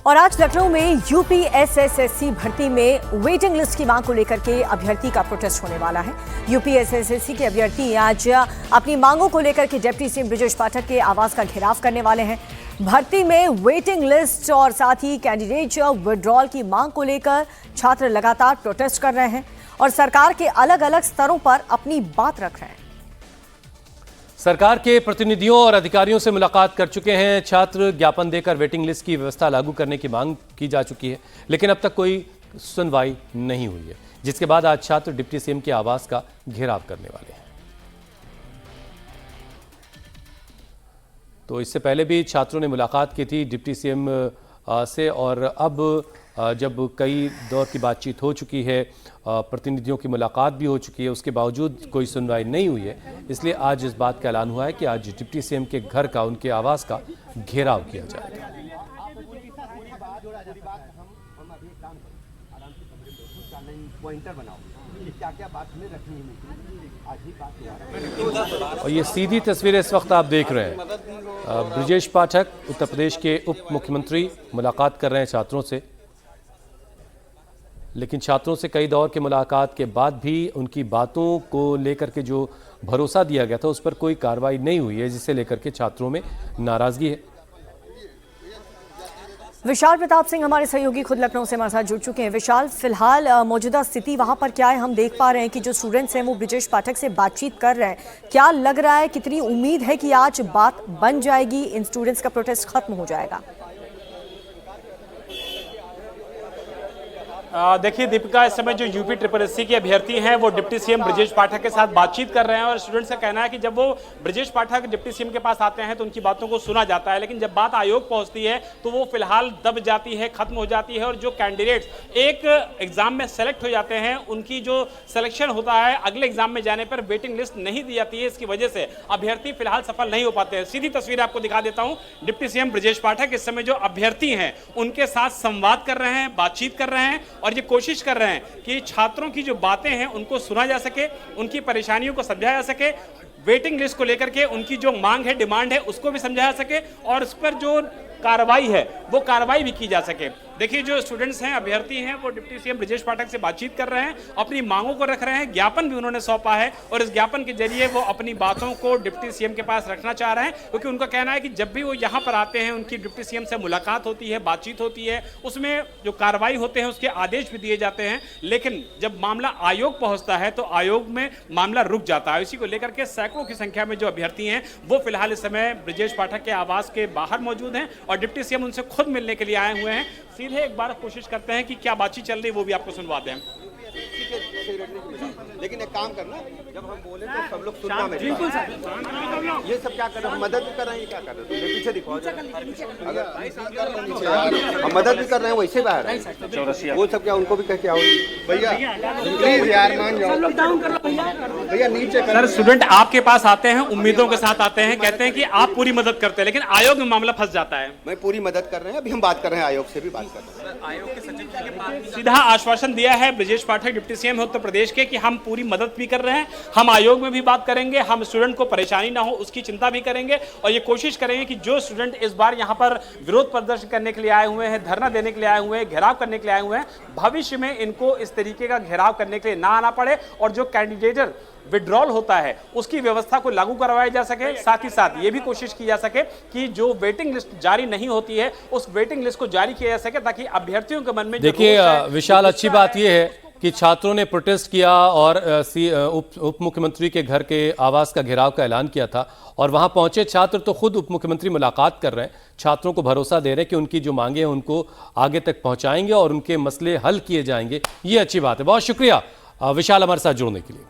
और आज लखनऊ में यूपीएसएससी भर्ती में वेटिंग लिस्ट की मांग को लेकर के अभ्यर्थी का प्रोटेस्ट होने वाला है। यूपीएसएससी के अभ्यर्थी आज अपनी मांगों को लेकर के डिप्टी सीएम ब्रजेश पाठक के आवास का घेराव करने वाले हैं। भर्ती में वेटिंग लिस्ट और साथ ही कैंडिडेट विड्रॉल की मांग को लेकर छात्र लगातार प्रोटेस्ट कर रहे हैं और सरकार के अलग अलग स्तरों पर अपनी बात रख रहे हैं। सरकार के प्रतिनिधियों और अधिकारियों से मुलाकात कर चुके हैं छात्र। ज्ञापन देकर वेटिंग लिस्ट की व्यवस्था लागू करने की मांग की जा चुकी है, लेकिन अब तक कोई सुनवाई नहीं हुई है, जिसके बाद आज छात्र डिप्टी सीएम के आवास का घेराव करने वाले हैं। तो इससे पहले भी छात्रों ने मुलाकात की थी डिप्टी सीएम से, और अब जब कई दौर की बातचीत हो चुकी है, प्रतिनिधियों की मुलाकात भी हो चुकी है, उसके बावजूद कोई सुनवाई नहीं हुई है, इसलिए आज इस बात का ऐलान हुआ है कि आज डिप्टी सीएम के घर का, उनके आवास का घेराव किया जाएगा। और ये सीधी तस्वीरें इस वक्त आप देख रहे हैं। ब्रजेश पाठक उत्तर प्रदेश के उप मुख्यमंत्री मुलाकात कर रहे हैं छात्रों से, लेकिन छात्रों से कई दौर के मुलाकात के बाद भी उनकी बातों को लेकर के जो भरोसा दिया गया था उस पर कोई कार्रवाई नहीं हुई है, जिसे लेकर के छात्रों में नाराजगी है। विशाल प्रताप सिंह हमारे सहयोगी खुद लखनऊ से हमारे साथ जुड़ चुके हैं। विशाल, फिलहाल मौजूदा स्थिति वहां पर क्या है? हम देख पा रहे हैं कि जो स्टूडेंट्स हैं वो ब्रजेश पाठक से बातचीत कर रहे हैं। क्या लग रहा है, कितनी उम्मीद है कि आज बात बन जाएगी, इन स्टूडेंट्स का प्रोटेस्ट खत्म हो जाएगा? देखिए दीपिका, इस समय जो यूपी SSC के अभ्यर्थी हैं वो डिप्टी सीएम ब्रजेश पाठक के साथ बातचीत कर रहे हैं और स्टूडेंट्स का कहना है कि जब वो ब्रजेश पाठक डिप्टी सीएम के पास आते हैं तो उनकी बातों को सुना जाता है, लेकिन जब बात आयोग पहुंचती है तो वो फिलहाल दब जाती है, खत्म हो जाती है। और जो कैंडिडेट्स एक एग्जाम में सेलेक्ट हो जाते हैं, उनकी जो सिलेक्शन होता है अगले एग्जाम में जाने पर वेटिंग लिस्ट नहीं दी जाती है, इसकी वजह से अभ्यर्थी फिलहाल सफल नहीं हो पाते हैं। सीधी तस्वीर आपको दिखा देता हूं। डिप्टी सीएम ब्रजेश पाठक इस समय जो अभ्यर्थी हैं उनके साथ संवाद कर रहे हैं, बातचीत कर रहे हैं और ये कोशिश कर रहे हैं कि छात्रों की जो बातें हैं उनको सुना जा सके, उनकी परेशानियों को समझाया जा सके, वेटिंग लिस्ट को लेकर के उनकी जो मांग है, डिमांड है, उसको भी समझाया जा सके और उस पर जो कार्रवाई है वो कार्रवाई भी की जा सके। देखिए जो स्टूडेंट्स हैं, अभ्यर्थी हैं, वो डिप्टी सीएम ब्रजेश पाठक से बातचीत कर रहे हैं, अपनी मांगों को रख रहे हैं, ज्ञापन भी उन्होंने सौंपा है और इस ज्ञापन के जरिए वो अपनी बातों को डिप्टी सीएम के पास रखना चाह रहे हैं, क्योंकि उनका कहना है कि जब भी वो यहाँ पर आते हैं, उनकी डिप्टी सीएम से मुलाकात होती है, बातचीत होती है, उसमें जो कार्रवाई होते हैं उसके आदेश भी दिए जाते हैं, लेकिन जब मामला आयोग पहुंचता है तो आयोग में मामला रुक जाता है। इसी को लेकर के सैकड़ों की संख्या में जो अभ्यर्थी हैं वो फिलहाल इस समय ब्रजेश पाठक के आवास के बाहर मौजूद हैं और डिप्टी सीएम उनसे खुद मिलने के लिए आए हुए हैं। सीधे एक बार कोशिश करते हैं कि क्या बातचीत चल रही है वो भी आपको सुनवा दें। लेकिन एक काम करना, जब हम बोले तो सब लोग सुनना मेरे बात। ये सब क्या कर रहे हैं? मदद भी कर रहे हैं, क्या कर रहे हैं? पीछे दिखाओ। हम मदद भी कर रहे हैं, वैसे बाहर है वो सब, क्या उनको भी कह के आओ भैया, प्लीज यार मान जाओ, भैया नीचे। सर स्टूडेंट आपके पास आते हैं, उम्मीदों के साथ आते हैं, कहते हैं कि आप पूरी मदद करते हैं, लेकिन आयोग में मामला फंस जाता है। मैं पूरी मदद कर रहे हैं, अभी हम बात कर रहे हैं, आयोग से भी बात कर रहे हैं। आयोग के सचिव के पास सीधा आश्वासन दिया है ब्रजेश पाठक डिप्टी सीएम उत्तर प्रदेश के कि हम पूरी मदद भी कर रहे हैं, हम आयोग में भी बात करेंगे, हम स्टूडेंट को परेशानी ना हो उसकी चिंता भी करेंगे और ये कोशिश करेंगे कि जो स्टूडेंट इस बार यहाँ पर विरोध प्रदर्शन करने के लिए आए हुए हैं, धरना देने के लिए आए हुए हैं, घेराव करने के लिए आए हुए हैं, भविष्य में इनको इस तरीके का घेराव करने के लिए ना आना पड़े और जो कैंडिडेट विड्रॉल होता है उसकी व्यवस्था को लागू करवाया जा सके। साथ ही साथ ये भी कोशिश की जा सके कि जो वेटिंग लिस्ट जारी नहीं होती है उस वेटिंग लिस्ट को जारी किया जा सके, ताकि अभ्यर्थियों के मन में देखिए विशाल, अच्छी बात यह है कि छात्रों ने प्रोटेस्ट किया और उप मुख्यमंत्री के घर के आवास का घेराव का ऐलान किया था और वहां पहुंचे छात्र तो खुद उप मुख्यमंत्री मुलाकात कर रहे हैं, छात्रों को भरोसा दे रहे हैं कि उनकी जो मांगे हैं उनको आगे तक पहुंचाएंगे और उनके मसले हल किए जाएंगे। ये अच्छी बात है। बहुत शुक्रिया विशाल हमारे साथ जुड़ने के लिए।